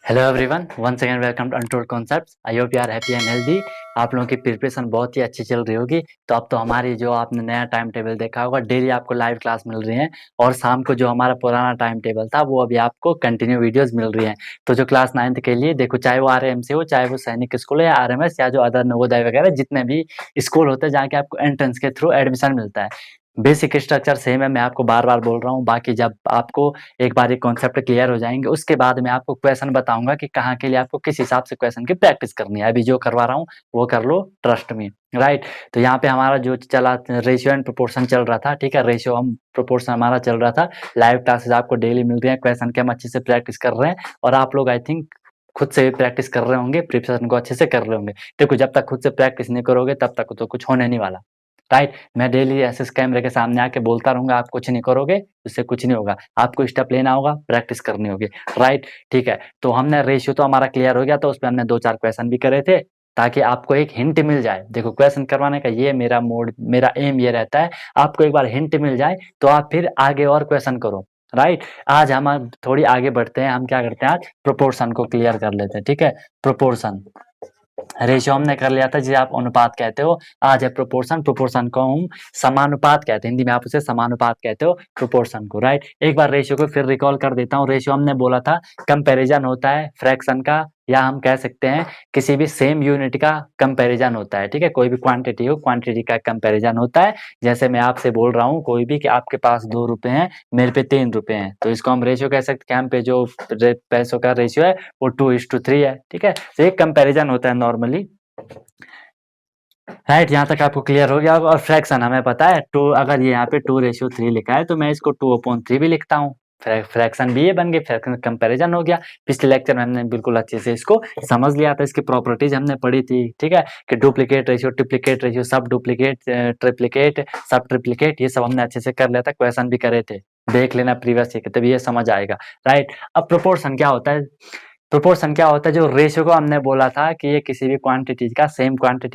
Hello everyone, once again welcome to untold concepts. I hope you are happy and healthy. आप लोगों की preparation बहुत ही अच्छी चल रही होगी। तो अब तो हमारी जो आपने नया टाइम टेबल देखा होगा, डेली आपको लाइव क्लास मिल रही है और शाम को जो हमारा पुराना टाइम टेबल था वो अभी आपको कंटिन्यू वीडियोस मिल रही हैं। तो जो क्लास 9th के लिए देखो, चाहे वो आरएमसी हो, चाहे वो सैनिक स्कूल है या आरएमएस या जो अदर नवोदय वगैरह जितने भी स्कूल होते हैं जहाँ के आपको एंट्रेंस के थ्रू एडमिशन मिलता है, बेसिक स्ट्रक्चर सेम है। मैं आपको बार बार बोल रहा हूँ। बाकी जब आपको एक बार ये कॉन्सेप्ट क्लियर हो जाएंगे उसके बाद मैं आपको क्वेश्चन बताऊंगा कि कहाँ के लिए आपको किस हिसाब से क्वेश्चन की प्रैक्टिस करनी है। अभी जो करवा रहा हूँ वो कर लो, ट्रस्ट मी, राइट। तो यहाँ पे हमारा जो चला रेशियो एंड प्रोपोर्शन चल रहा था, ठीक है। रेशियो हम प्रोपोर्शन हमारा चल रहा था। लाइव क्लासेस आपको डेली मिल रही है, क्वेश्चन के हम अच्छे से प्रैक्टिस कर रहे हैं और आप लोग आई थिंक खुद से भी प्रैक्टिस कर रहे होंगे, प्रिपरेशन को अच्छे से कर रहे होंगे। देखो, जब तक खुद से प्रैक्टिस नहीं करोगे तब तक तो कुछ होने नहीं वाला, राइट। मैं डेली ऐसे कैमरे के सामने आके बोलता रहूंगा, आप कुछ नहीं करोगे, उससे कुछ नहीं होगा। आपको स्टेप लेना होगा, प्रैक्टिस करनी होगी, राइट। ठीक है, तो हमने रेशियो तो हमारा क्लियर हो गया। तो उसमें हमने 2-4 क्वेश्चन भी करे थे ताकि आपको एक हिंट मिल जाए। देखो, क्वेश्चन करवाने का ये मेरा मोड, मेरा एम ये रहता है, आपको एक बार हिंट मिल जाए तो आप फिर आगे और क्वेश्चन करो, राइट। आज हम थोड़ी आगे बढ़ते हैं। हम क्या करते हैं, आज प्रोपोर्शन को क्लियर कर लेते हैं, ठीक है। प्रोपोर्शन, रेशियो हमने कर लिया था जिसे आप अनुपात कहते हो। आज है प्रोपोर्शन। प्रोपोर्शन को हम समानुपात कहते हैं, हिंदी में आप उसे समानुपात कहते हो प्रोपोर्शन को, राइट। एक बार रेशियो को फिर रिकॉल कर देता हूँ। रेशियो हमने बोला था कंपैरिजन होता है फ्रैक्शन का, या हम कह सकते हैं किसी भी सेम यूनिट का कंपैरिजन होता है, ठीक है। कोई भी क्वांटिटी हो, क्वांटिटी का कंपैरिजन होता है। जैसे मैं आपसे बोल रहा हूँ कोई भी कि आपके पास 2 रुपए हैं, मेरे पे 3 रुपए हैं, तो इसको हम रेशियो कह सकते हैं। हम पे जो पैसों का रेशियो है वो 2:3 है, ठीक है। तो एक कंपैरिजन होता है नॉर्मली, राइट। यहाँ तक आपको क्लियर हो गया। और फ्रैक्शन हमें पता है, टू, अगर ये यहाँ पे 2:3 लिखा है तो मैं इसको 2/3 भी लिखता हूँ। फ्रैक्शन भी ये बन गई, फ्रैक्शन कंपैरिजन हो गया। पिछले लेक्चर में हमने बिल्कुल अच्छे से इसको समझ लिया था, इसकी प्रॉपर्टीज हमने पढ़ी थी, ठीक है। कि डुप्लीकेट रेशियो, ट्रिप्लीकेट रेशियो, सब डुप्लीकेट, ट्रिप्लीकेट, सब ट्रिप्लीकेट, ये सब हमने अच्छे से कर लिया था। क्वेश्चन भी करे थे, देख लेना प्रीवियस ईयर, तभी ये समझ आएगा, राइट। अब प्रोपोर्शन क्या होता है? प्रोपोर्शन क्या होता है? जो रेशियो को हमने बोला था कि ये किसी भी क्वांटिटी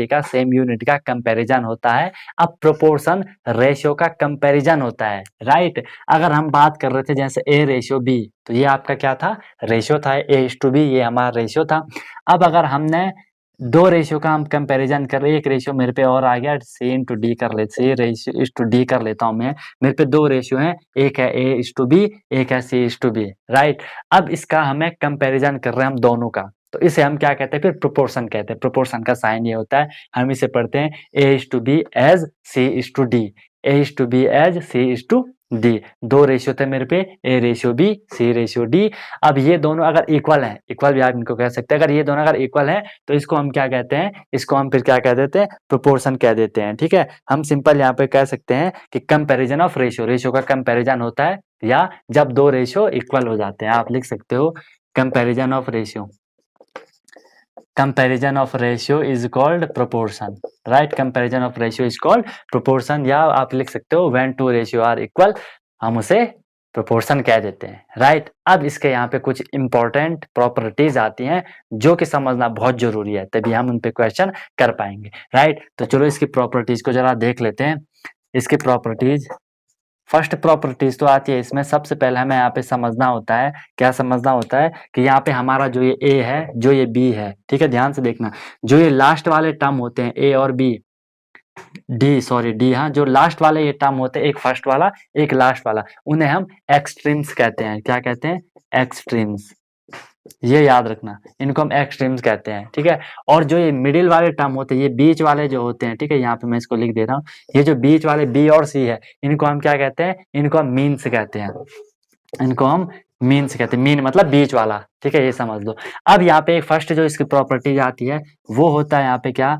का सेम यूनिट का कंपैरिजन होता है। अब प्रोपोर्शन रेशियो का कंपैरिजन होता है, राइट। अगर हम बात कर रहे थे जैसे ए रेशियो बी, तो ये आपका क्या था? रेशियो था, A:B, ये हमारा रेशियो था। अब अगर हमने 2 रेशियो का हम कंपैरिजन कर रहे हैं, एक रेशियो मेरे पे और आ गया, C/D कर लेते, C/D कर लेता हूं मैं। मेरे पे 2 रेशियो हैं, एक है A:B, एक है C/B, राइट। अब इसका हमें कंपैरिजन कर रहे हैं हम दोनों का, तो इसे हम क्या कहते हैं? फिर प्रोपोर्शन कहते हैं। प्रोपोर्शन का साइन ये होता है, हम इसे पढ़ते हैं A:B as C/D, A:B as C/D। 2 ratio थे मेरे पे, A:B, C/D। अब ये दोनों अगर इक्वल हैं, इक्वल भी आप इनको कह सकते हैं, अगर ये दोनों अगर इक्वल हैं तो इसको हम क्या कहते हैं? इसको हम फिर क्या कह देते हैं? प्रोपोर्शन कह देते हैं, ठीक है। हम सिंपल यहाँ पे कह सकते हैं कि कंपैरिजन ऑफ रेशियो, रेशियो का कंपैरिजन होता है, या जब 2 रेशियो इक्वल हो जाते हैं, आप लिख सकते हो comparison of ratio. Comparison of ratio is called proportion, right. Comparison of ratio is called proportion, या आप लिख सकते हो व्हेन 2 रेशियो आर इक्वल, हम उसे प्रोपोर्शन कह देते हैं, राइट। अब इसके यहाँ पे कुछ इंपॉर्टेंट प्रॉपर्टीज आती हैं जो कि समझना बहुत जरूरी है, तभी हम उन पे क्वेश्चन कर पाएंगे, राइट। तो चलो इसकी प्रॉपर्टीज को जरा देख लेते हैं। इसकी प्रॉपर्टीज, फर्स्ट प्रॉपर्टीज तो आती है इसमें। सबसे पहले हमें यहाँ पे समझना होता है, क्या समझना होता है? कि यहाँ पे हमारा जो ये ए है, जो ये बी है, ठीक है, ध्यान से देखना। जो ये लास्ट वाले टर्म होते हैं ए और बी, डी, हाँ, जो लास्ट वाले ये टर्म होते हैं, एक फर्स्ट वाला एक लास्ट वाला, उन्हें हम एक्सट्रीम्स कहते हैं। क्या कहते हैं? एक्सट्रीम्स, ये याद रखना, इनको हम एक्सट्रीम्स कहते हैं, ठीक है। और जो ये मिडिल वाले टर्म होते हैं, ये बीच वाले जो होते हैं, ठीक है, यहाँ पे मैं इसको लिख देता हूँ, ये जो बीच वाले बी और सी है, इनको हम क्या कहते हैं? इनको हम मीन्स कहते हैं। इनको हम मीन्स कहते हैं, मीन मतलब बीच वाला, ठीक है, ये समझ लो। अब यहाँ पे फर्स्ट जो इसकी प्रॉपर्टीज आती है वो होता है यहाँ पे क्या?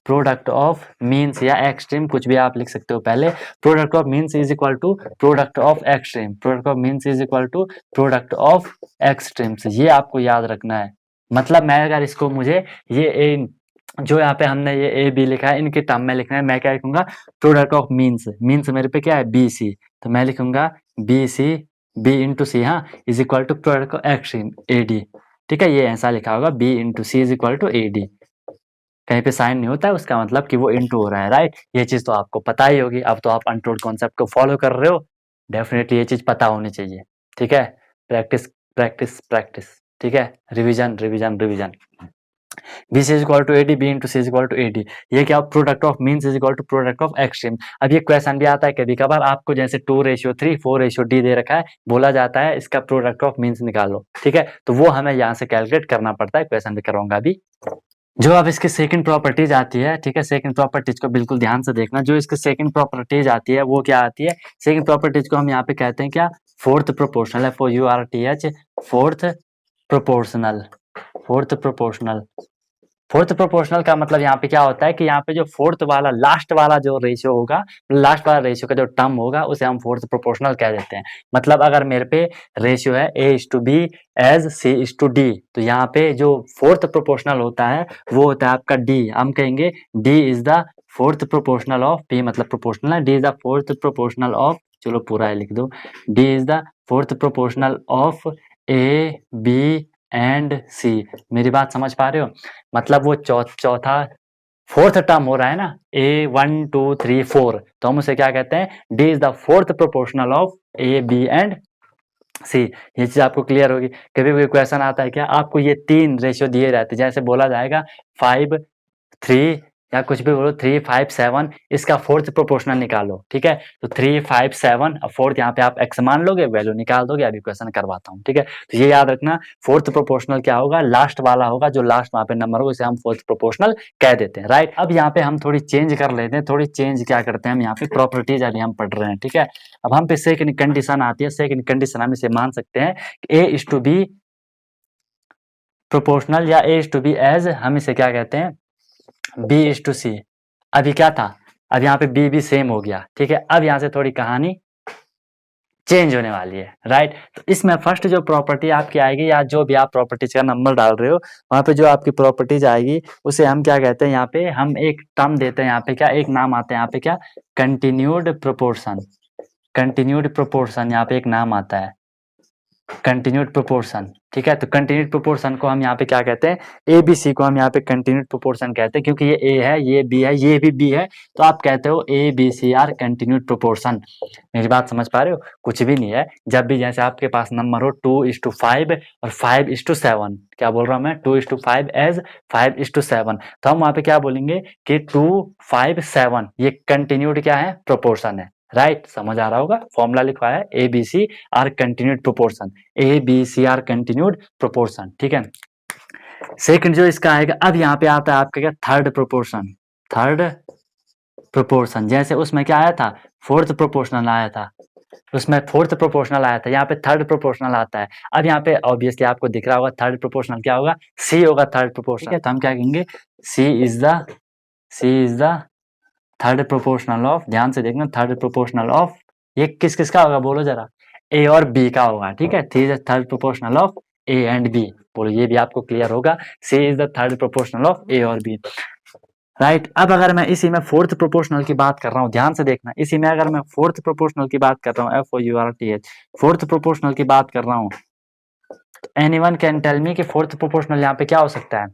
प्रोडक्ट ऑफ मीन्स या एक्सट्रीम, कुछ भी आप लिख सकते हो पहले। Product of means is equal to product of extreme, product of means is equal to product of extremes, ये आपको याद रखना है। मतलब मैं अगर इसको, मुझे ये जो यहाँ पे हमने ये ए बी लिखा है, इनके टर्म में लिखना है, मैं क्या लिखूंगा? प्रोडक्ट ऑफ मीन्स, मीन्स मेरे पे क्या है? बी सी, तो मैं लिखूंगा बी सी, B/C, हाँ, is equal to product of extreme AD, ठीक है। ये ऐसा लिखा होगा B/C is equal to AD, कहीं पे साइन नहीं होता है, उसका मतलब कि वो इनटू हो रहा है, राइट। ये चीज तो आपको पता ही होगी। अब तो आप अनटोल्ड कॉन्सेप्ट को फॉलो कर रहे हो, डेफिनेटली ये चीज पता होनी चाहिए, ठीक है। प्रैक्टिस प्रैक्टिस प्रैक्टिस, ठीक है, revision revision revision. B C is equal to A D, B into C is equal to A D, ये क्या, product of means is equal to product of extreme. अब ये क्वेश्चन भी आता है कभी कभार, आपको जैसे 2:3, 4:D दे रखा है, बोला जाता है इसका प्रोडक्ट ऑफ मीन्स निकालो, ठीक है, तो वो हमें यहाँ से कैलकुलेट करना पड़ता है, क्वेश्चन भी करवाऊंगा अभी। जो अब इसकी सेकंड प्रॉपर्टीज आती है, ठीक है, सेकंड प्रॉपर्टीज को बिल्कुल ध्यान से देखना, जो इसकी सेकंड प्रॉपर्टीज आती है वो क्या आती है, सेकंड प्रॉपर्टीज को हम यहाँ पे कहते हैं क्या, fourth proportional, FOURTH, fourth proportional, fourth proportional. Fourth proportional का मतलब यहाँ पे क्या होता है कि यहाँ पे जो फोर्थ वाला लास्ट वाला जो रेशियो होगा, लास्ट वाला रेशियो का जो टर्म होगा उसे हम फोर्थ प्रोपोर्शनल कह देते हैं। मतलब अगर मेरे पे रेशियो है A:B एज C:D, तो यहाँ पे जो फोर्थ प्रोपोर्शनल होता है वो होता है आपका D। हम कहेंगे D is the fourth proportional of, P मतलब प्रोपोर्शनल है, D is the fourth proportional of, चलो पूरा लिख दो, D is the fourth proportional of A, B and C। मेरी बात समझ पा रहे हो, मतलब वो चौथा फोर्थ टर्म हो रहा है ना, A1 2 3 4, तो हम उसे क्या कहते हैं, D is the fourth proportional of A, B and C। ये चीज आपको क्लियर होगी। कभी कोई क्वेश्चन आता है क्या, आपको ये 3 रेशियो दिए रहते हैं, जैसे बोला जाएगा 5 3 या कुछ भी बोलो 3 5 7, इसका फोर्थ प्रोपोर्शनल निकालो, ठीक है, तो 3 5 7 और फोर्थ यहाँ पे आप x मान लोगे, वैल्यू निकाल दोगे। अभी क्वेश्चन करवाता हूँ, ठीक है, तो ये याद रखना, फोर्थ प्रोपोर्शनल क्या होगा, लास्ट वाला होगा, जो लास्ट वहां पे नंबर होगा उसे हम फोर्थ प्रोपोर्शनल कह देते हैं, राइट। अब यहाँ पे हम थोड़ी चेंज कर लेते हैं, थोड़ी चेंज क्या करते हैं हम यहाँ पे, प्रॉपर्टीज अभी हम पढ़ रहे हैं, ठीक है। अब हम पे सेकंड कंडीशन आती है, सेकंड कंडीशन हम इसे मान सकते हैं A:B प्रोपोर्शनल या A:B एज, हम इसे क्या कहते हैं, B:C। अभी क्या था, अब यहाँ पे B भी सेम हो गया, ठीक है। अब यहाँ से थोड़ी कहानी चेंज होने वाली है, राइट। तो इसमें फर्स्ट जो प्रॉपर्टी आपकी आएगी, या जो भी आप प्रॉपर्टीज का नंबर डाल रहे हो वहां पे जो आपकी प्रॉपर्टीज आएगी उसे हम क्या कहते हैं, यहाँ पे हम एक टर्म देते हैं, यहाँ पे क्या एक नाम आता है, यहाँ पे क्या, कंटिन्यूड प्रोपोर्शन, कंटिन्यूड प्रोपोर्शन यहाँ पे एक नाम आता है, कंटिन्यूड प्रोपोर्शन, ठीक है। तो कंटिन्यूड प्रोपोर्शन को हम यहाँ पे क्या कहते हैं, ABC को हम यहाँ पे कंटिन्यूड प्रोपोर्शन कहते हैं, क्योंकि ये A है, ये B है, ये भी B है, तो आप कहते हो ABC आर कंटिन्यूड प्रोपोर्शन। मेरी बात समझ पा रहे हो, कुछ भी नहीं है। जब भी जैसे आपके पास नंबर हो 2:5 और 5:7, क्या बोल रहा हूँ मैं, 2:5 एज 5:7, तो हम वहां पे क्या बोलेंगे कि 2 5 7 ये कंटिन्यूड क्या है, प्रोपोर्शन है, राइट। समझ आ रहा होगा, फॉर्मूला लिखवाया है ABC are continued proportion, ABC are continued proportion, ठीक है। सेकंड जो इसका आएगा, अब यहाँ पे आता है आपका क्या, थर्ड प्रोपोर्शन, थर्ड प्रोपोर्शन। जैसे उसमें क्या आया था, फोर्थ प्रोपोर्शनल आया था, उसमें फोर्थ प्रोपोर्शनल आया था, यहाँ पे थर्ड प्रोपोर्शनल आता है। अब यहाँ पे ऑब्वियसली आपको दिख रहा होगा थर्ड प्रोपोर्शनल क्या होगा, C होगा थर्ड प्रोपोर्शनल, ठीक है। तो हम क्या कहेंगे, C is the third proportional of, ध्यान से देखना, थर्ड प्रोपोर्शनल ऑफ, ये किस किस का होगा बोलो जरा, A और B का होगा, ठीक है। C is the third proportional of A and B, बोलो ये भी आपको क्लियर होगा, C is the third proportional of A और B, राइट। अब अगर मैं इसी में फोर्थ प्रोपोर्शनल की बात कर रहा हूँ, ध्यान से देखना, इसी में अगर मैं फोर्थ प्रोपोर्शनल की बात कर रहा हूँ, FOURTH, फोर्थ प्रोपोर्शनल की बात कर रहा हूँ, तो एनीवन कैन टेल मी कि फोर्थ प्रोपोर्शनल यहाँ पे क्या हो सकता है,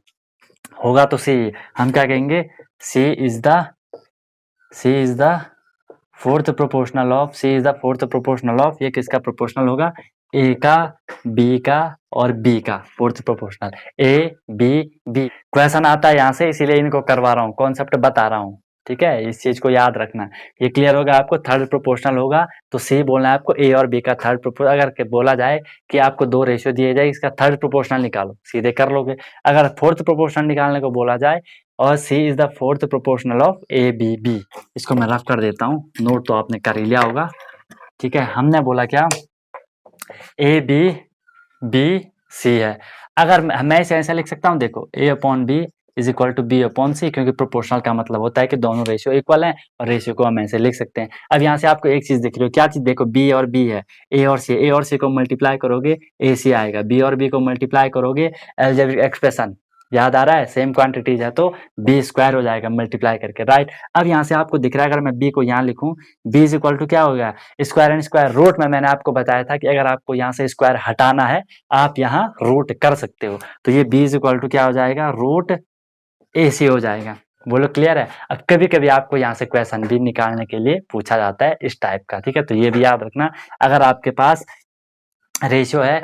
होगा तो C। हम क्या कहेंगे, C is the fourth proportional of, C is the fourth proportional of, ये किसका प्रोपोर्शनल होगा, A का, B का और B का, fourth proportional A, B question आता है यहाँ से, इसीलिए इनको करवा रहा हूँ, कॉन्सेप्ट बता रहा हूँ, ठीक है। इस चीज को याद रखना, ये क्लियर होगा आपको। थर्ड प्रोपोर्शनल होगा तो C बोलना है आपको, A और B का थर्ड प्रोपोर्शनल। अगर बोला जाए कि आपको 2 रेशियो दिए जाए, इसका थर्ड प्रोपोर्शनल निकालो, सीधे कर लोगे। अगर फोर्थ प्रोपोर्शनल निकालने को बोला जाए, और C is the fourth proportional of ABB, इसको मैं रफ कर देता हूँ, नोट तो आपने कर ही लिया होगा, ठीक है। हमने बोला क्या, ABC है। अगर मैं इसे ऐसा लिख सकता हूँ, देखो A/B is equal to B/C, क्योंकि प्रोपोर्शनल का मतलब होता है कि दोनों रेशियो इक्वल हैं, और रेशियो को हम ऐसे लिख सकते हैं। अब यहाँ से आपको एक चीज दिख रही हो, क्या चीज, देखो B और B है, A और C को मल्टीप्लाई करोगे AC आएगा, B और B को मल्टीप्लाई करोगे, अलजेब्रिक एक्सप्रेशन याद आ रहा है, सेम क्वांटिटीज है तो B² हो जाएगा मल्टीप्लाई करके, राइट। अब यहाँ से आपको दिख रहा है, अगर मैं B को यहाँ लिखूं, B इज इक्वल टू क्या हो गया, स्क्वायर एंड स्क्वायर रूट में मैंने आपको बताया था कि अगर आपको यहाँ से स्क्वायर हटाना है, आप यहाँ रूट कर सकते हो, तो ये B इज इक्वल टू क्या हो जाएगा, रूट AC हो जाएगा, बोलो क्लियर है। अब कभी कभी आपको यहाँ से क्वेश्चन भी निकालने के लिए पूछा जाता है इस टाइप का, ठीक है, तो ये भी याद रखना। अगर आपके पास रेशियो है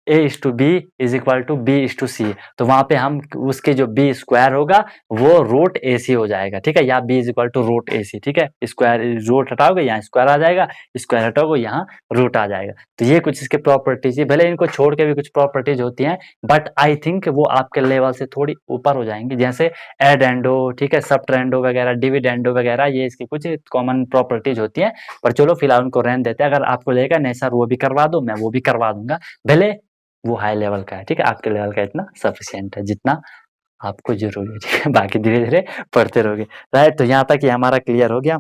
A/B is equal to B/C, तो वहां पे हम उसके जो B स्क्वायर होगा वो रूट AC हो जाएगा, ठीक है, या B is equal to root AC, ठीक है, स्क्वायर रूट हटाओगे यहाँ स्क्वायर आ जाएगा, स्क्वायर हटाओगे यहाँ रूट आ जाएगा। तो ये कुछ इसके प्रॉपर्टीज है, भले इनको छोड़ के भी कुछ प्रॉपर्टीज होती हैं, बट आई थिंक वो आपके लेवल से थोड़ी ऊपर हो जाएंगी, जैसे एडेंडो, ठीक है, सबट्रेंडो वगैरह, डिविडेंडो वगैरह, ये इसकी कुछ कॉमन प्रॉपर्टीज होती हैं। पर चलो फिलहाल उनको रहने देते हैं, अगर आपको लगेगा नहीं सर वो भी करवा दो, मैं वो भी करवा दूंगा, भले वो हाई लेवल का है, ठीक है, आपके लेवल का इतना सफिशियंट है जितना आपको जरूरी है, ठीक है, बाकी धीरे धीरे पढ़ते रहोगे। राइट, तो यहाँ तक ये हमारा क्लियर हो गया,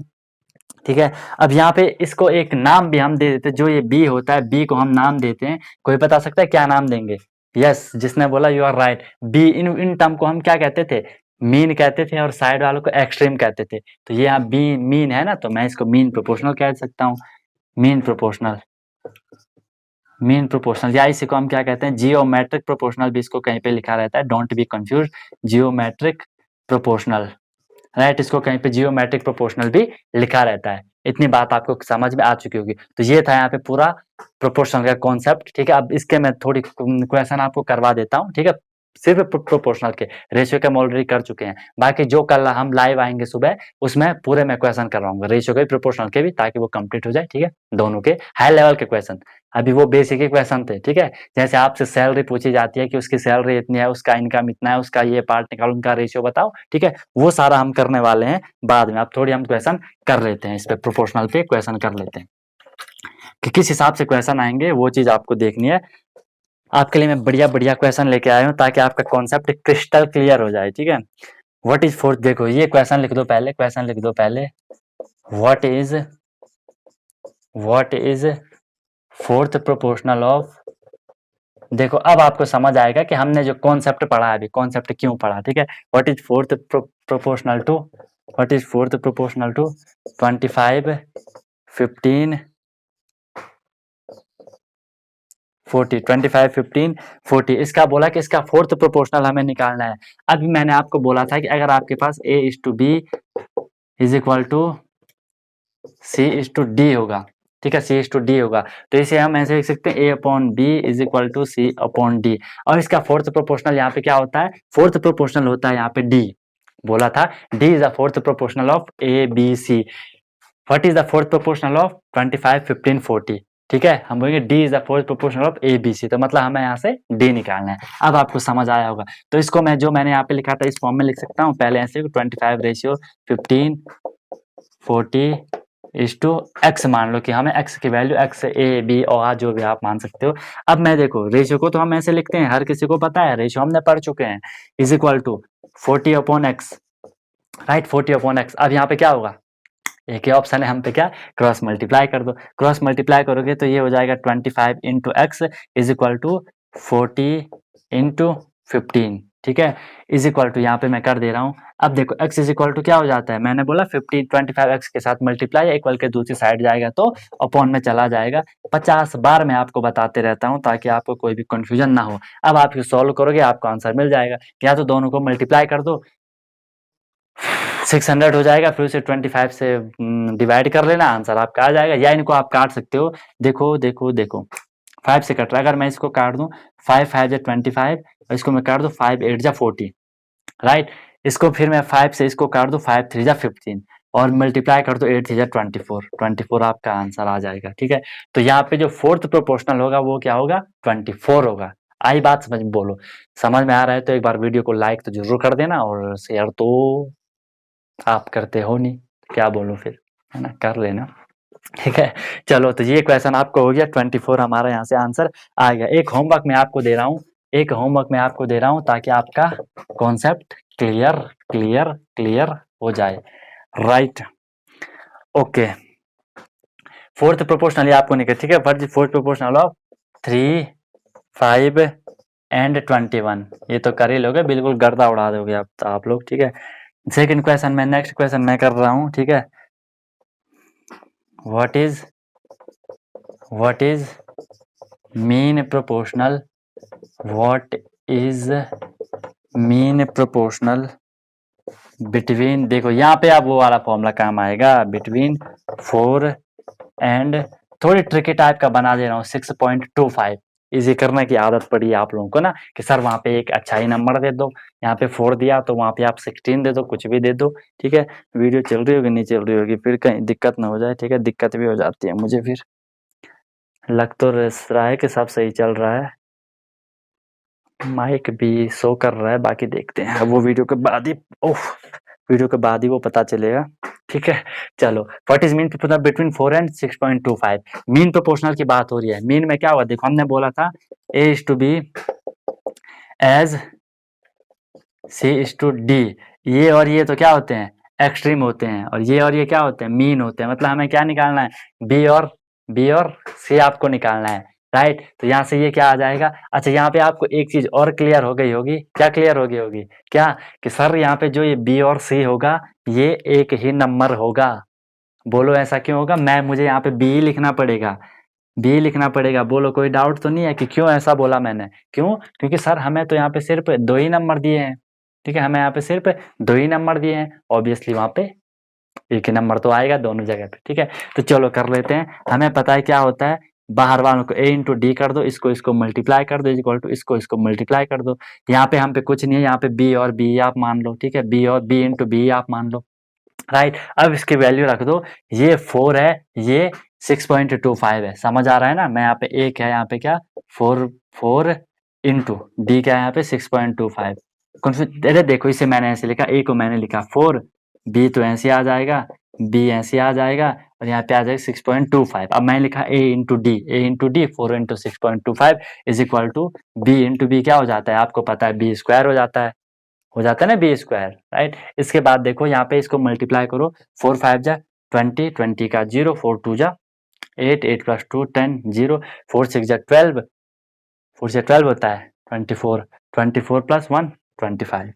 ठीक है। अब यहाँ पे इसको एक नाम भी हम दे देते हैं, जो ये बी होता है, बी को हम नाम देते हैं, कोई बता सकता है क्या नाम देंगे? यस, जिसने बोला यू आर राइट, बी, इन टर्म को हम क्या कहते थे? मीन कहते थे, और साइड वालों को एक्सट्रीम कहते थे। तो ये यहाँ बी मीन है ना, तो मैं इसको मीन प्रोपोर्शनल कह सकता हूँ, मीन प्रोपोर्शनल, मीन प्रोपोर्शनल, या इसी को हम क्या कहते हैं? जियोमेट्रिक प्रोपोर्शनल भी इसको कहीं पे लिखा रहता है, don't be confuse, geometric proportional, right, इसको कहीं पे जियोमेट्रिक प्रोपोर्शनल भी लिखा रहता है। इतनी बात आपको समझ में आ चुकी होगी। तो ये था यहाँ पे पूरा प्रोपोर्शनल का कॉन्सेप्ट, ठीक है। अब इसके मैं थोड़ी क्वेश्चन आपको करवा देता हूँ, ठीक है, सिर्फ प्रोपोर्शनल के, रेशियो के हम ऑलरेडी कर चुके हैं, बाकी जो कल हम लाइव आएंगे सुबह उसमें पूरे मैं क्वेश्चन करवाऊंगा, रेशियो के, प्रोपोर्शनल के भी, ताकि वो कंप्लीट हो जाए, ठीक है, दोनों के हाई लेवल के क्वेश्चन। अभी वो बेसिक ही क्वेश्चन थे, ठीक है, जैसे आपसे सैलरी पूछी जाती है कि उसकी सैलरी इतनी है, उसका इनकम इतना है, उसका ये पार्ट निकालो, उनका रेशियो बताओ, ठीक है, वो सारा हम करने वाले हैं बाद में। अब थोड़ी हम क्वेश्चन कर लेते हैं, इस पे प्रोपोर्शनल पे क्वेश्चन कर लेते हैं कि किस हिसाब से क्वेश्चन आएंगे, वो चीज आपको देखनी है। आपके लिए मैं बढ़िया बढ़िया क्वेश्चन लेके आया हूँ ताकि आपका कॉन्सेप्ट क्रिस्टल क्लियर हो जाए, ठीक है। व्हाट इज फोर्थ, देखो ये क्वेश्चन लिख दो पहले, क्वेश्चन लिख दो पहले, what is fourth proportional of, देखो अब आपको समझ आएगा कि हमने जो कॉन्सेप्ट पढ़ा है, अभी कॉन्सेप्ट क्यों पढ़ा, ठीक है। What is fourth proportional to, what is fourth proportional to 25, 15, 40, 25, 15, 40, इसका बोला कि इसका फोर्थ प्रोपोर्शनल हमें निकालना है। अभी मैंने आपको बोला था कि अगर आपके पास A/B is equal to C/D होगा, ठीक है, C/D होगा, तो इसे हम ऐसे लिख सकते हैं A/B is equal to C/D, और इसका फोर्थ प्रोपोर्शनल यहाँ पे क्या होता है? फोर्थ प्रोपोर्शनल होता है यहाँ पे D, बोला था D is the fourth proportional of ABC। What is the fourth proportional of 25, 15, 40, ठीक है, हम बोलेंगे D is the fourth proportional of ABC, तो मतलब हमें यहाँ से D निकालना है। अब आपको समझ आया होगा, तो इसको मैं जो मैंने यहाँ पे लिखा था इस फॉर्म में लिख सकता हूँ, पहले ऐसे 25 रेशियो 15, 40 इज टू x, मान लो कि हमें x की वैल्यू x A B और जो भी आप मान सकते हो। अब मैं देखो रेशियो को तो हम ऐसे लिखते हैं, हर किसी को पता है, रेशियो हमने पढ़ चुके हैं, is equal to 40/x, right, 40/x। अब यहाँ पे क्या होगा? एक ही ऑप्शन है हम पे, क्या? क्रॉस मल्टीप्लाई कर दो, क्रॉस मल्टीप्लाई करोगे तो ये हो जाएगा 25 into x is equal to 40 into 15, ठीक है, इज इक्वल टू, यहाँ पे मैं कर दे रहा हूँ। अब देखो x इज इक्वल टू क्या हो जाता है, मैंने बोला 15, 25x के साथ मल्टीप्लाई, इक्वल के दूसरी साइड जाएगा तो अपॉन में चला जाएगा। 50 बार मैं आपको बताते रहता हूँ ताकि आपको कोई भी कंफ्यूजन ना हो। अब आप सॉल्व करोगे आपको आंसर मिल जाएगा, या तो दोनों को मल्टीप्लाई कर दो, 600 हो जाएगा, फिर उसे 25 से डिवाइड कर लेना, आंसर आपका आ जाएगा, या इनको आप काट सकते हो। देखो देखो देखो 5 से कट रहा है, अगर मैं इसको काट दूं 5 5 जा 25, और इसको मैं काट दूं 5 8 जा 40, राइट, इसको फिर मैं 5 से इसको काट दूं 5 3 जा 15, और मल्टीप्लाई कर दो 8 3 जा 24 आपका आंसर आ जाएगा, ठीक है। तो यहाँ पे जो फोर्थ प्रोपोर्शनल होगा वो क्या होगा? 24 होगा। आई बात समझ में? बोलो समझ में आ रहा है तो एक बार वीडियो को लाइक तो जरूर कर देना, और शेयर तो आप करते हो नहीं, क्या बोलो फिर, है ना, कर लेना, ठीक है। चलो तो ये क्वेश्चन आपको हो गया, 24 हमारा यहाँ से आंसर आ गया। एक होमवर्क मैं आपको दे रहा हूँ, एक होमवर्क मैं आपको दे रहा हूँ ताकि आपका कॉन्सेप्ट क्लियर क्लियर क्लियर हो जाए, राइट, ओके। फोर्थ प्रोपोर्शनल आपको निकल, ठीक है, what is fourth proportional of 3, 5 and 21, ये तो कर ही लोगे, बिल्कुल गर्दा उड़ा दोगे आप लोग, ठीक है। सेकंड क्वेश्चन में, नेक्स्ट क्वेश्चन मैं कर रहा हूं, ठीक है, what is mean proportional, what is mean proportional between, देखो यहाँ पे आप वो वाला फॉर्मूला काम आएगा, बिटवीन 4 एंड, थोड़ी ट्रिकी टाइप का बना दे रहा हूँ, 6.25, इजी करने की आदत पड़ी है आप लोगों को ना कि सर वहाँ पे एक अच्छा ही नंबर दे दो, यहाँ पे 4 दिया तो वहाँ पे आप 16 दे दो, कुछ भी दे दो, ठीक है। वीडियो चल रही होगी नहीं चल रही होगी, फिर कहीं दिक्कत ना हो जाए, ठीक है। दिक्कत भी हो जाती है मुझे, फिर लग तो रहा है कि सब सही चल रहा है, माइक भी शो कर रहा है, बाकी देखते हैं वो वीडियो के बाद ही, वीडियो के बाद ही वो पता चलेगा, ठीक है। चलो, what is mean proportional between 4 and 6.25। Mean proportional की बात हो रही है। मीन में क्या हुआ, देखो हमने बोला था A is to B as C is to D। ये और ये तो क्या होते हैं, एक्सट्रीम होते हैं, और ये क्या होते हैं, मीन होते हैं। मतलब हमें क्या निकालना है, B और C आपको निकालना है, राइट। तो यहाँ से ये क्या आ जाएगा। अच्छा, यहाँ पे आपको एक चीज और क्लियर हो गई होगी, क्या क्लियर हो गई होगी, क्या कि सर यहाँ पे जो ये B और C होगा ये एक ही नंबर होगा। बोलो ऐसा क्यों होगा, मुझे यहाँ पे B लिखना पड़ेगा, B लिखना पड़ेगा। बोलो कोई डाउट तो नहीं है कि क्यों ऐसा बोला मैंने, क्यों, क्योंकि सर हमें तो यहाँ पे सिर्फ 2 ही नंबर दिए हैं, ठीक है। हमें यहाँ पे सिर्फ 2 ही नंबर दिए हैं, ऑब्वियसली वहाँ पे एक ही नंबर तो आएगा दोनों जगह पे, ठीक है। तो चलो कर लेते हैं। हमें पता है क्या होता है, बाहर वालों को A इंटू डी कर दो, इसको मल्टीप्लाई कर दो, इक्वल टू इसको मल्टीप्लाई कर दो। यहाँ पे हम पे कुछ नहीं है, यहाँ पे B और B आप मान लो, ठीक है। B और B इंटू B आप मान लो, राइट। अब इसकी वैल्यू रख दो, ये 4 है, ये 6.25 है, समझ आ रहा है ना। मैं यहाँ पे एक है, यहाँ पे क्या 4 इंटू डी क्या है यहाँ पे 6.25। अरे देखो, इसे मैंने ऐसे लिखा, ए को मैंने लिखा 4, बी तो ऐसे आ जाएगा, बी ऐसे आ जाएगा, और यहाँ पे आ जाएगा 6.25। अब मैंने लिखा A into D 4 into 6.25 is equal to B into B क्या हो जाता है, आपको पता है बी स्क्वायर हो जाता है ना, बी स्क्वायर, राइट। इसके बाद देखो यहाँ पे इसको मल्टीप्लाई करो, 4 5 जा 20, 20 का 0, 4 2 जा 8, 8 प्लस 2 10, 0, 4 6 जा 12, 4 से 12 होता है 24, 24 प्लस 1 25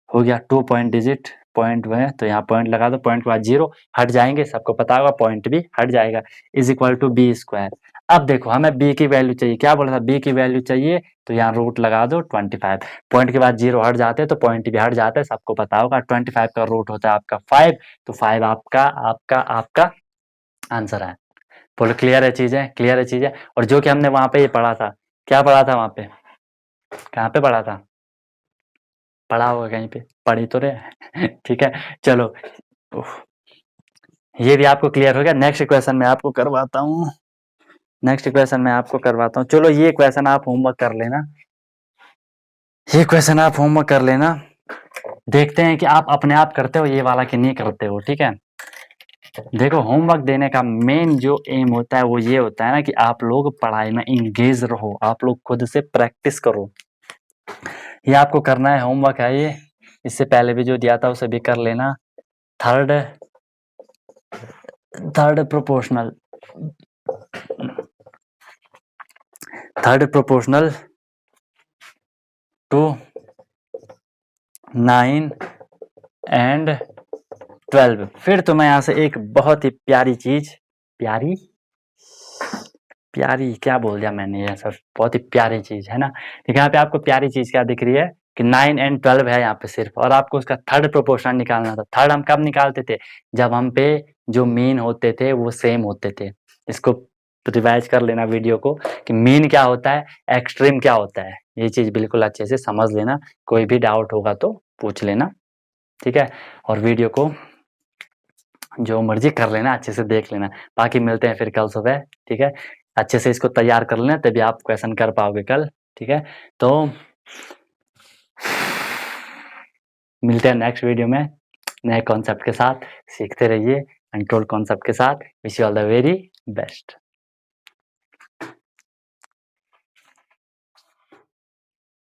हो गया। 2 पॉइंट डिजिट पॉइंट है तो यहाँ पॉइंट लगा दो, पॉइंट के बाद 0 हट जाएंगे, सबको पता होगा पॉइंट भी हट जाएगा, is equal to B square. अब देखो हमें बी की वैल्यू चाहिए, क्या बोला था, बी की वैल्यू चाहिए, तो यहाँ रूट लगा दो 25, पॉइंट के बाद 0 हट जाते हैं तो पॉइंट भी हट जाता है, सबको पता होगा 25 का रूट होता है आपका 5, तो 5 आपका आंसर है। बोलो क्लियर है चीजें। और जो कि हमने वहां पे ये पढ़ा था, क्या पढ़ा था वहां पे, कहाँ पे पढ़ा था, पढ़ा होगा कहीं पे, पढ़ी तो रहे ठीक है। चलो, ये भी आपको क्लियर हो गया। नेक्स्ट क्वेश्चन मैं आपको करवाता हूँ, चलो ये क्वेश्चन आप होमवर्क कर लेना, देखते हैं कि आप अपने आप करते हो ये वाला कि नहीं करते हो, ठीक है। देखो, होमवर्क देने का मेन जो एम होता है वो ये होता है ना कि आप लोग पढ़ाई में इंगेज रहो, आप लोग खुद से प्रैक्टिस करो, ये आपको करना है, होमवर्क है ये। इससे पहले भी जो दिया था उसे भी कर लेना। Third proportional to 9 and 12। फिर तो मैं यहाँ से एक बहुत ही प्यारी चीज, प्यारी क्या बोल दिया मैंने, ये सब बहुत ही प्यारी चीज है ना। ठीक है, यहाँ पे आपको प्यारी चीज क्या दिख रही है कि 9 एंड 12 है यहाँ पे सिर्फ, और आपको उसका थर्ड प्रोपोर्शन निकालना था। थर्ड हम कब निकालते थे, जब हम पे जो मीन होते थे वो सेम होते थे। इसको रिवाइज कर लेना वीडियो को कि मीन क्या होता है, एक्सट्रीम क्या होता है, ये चीज बिल्कुल अच्छे से समझ लेना। कोई भी डाउट होगा तो पूछ लेना, ठीक है। और वीडियो को जो मर्जी कर लेना, अच्छे से देख लेना। बाकी मिलते हैं फिर कल सुबह, ठीक है। अच्छे से इसको तैयार कर लेना, तभी आप क्वेश्चन कर पाओगे कल, ठीक है। तो मिलते हैं नेक्स्ट वीडियो में नए कॉन्सेप्ट के साथ, सीखते रहिए कंट्रोल कॉन्सेप्ट के साथ। Wish you all the very best.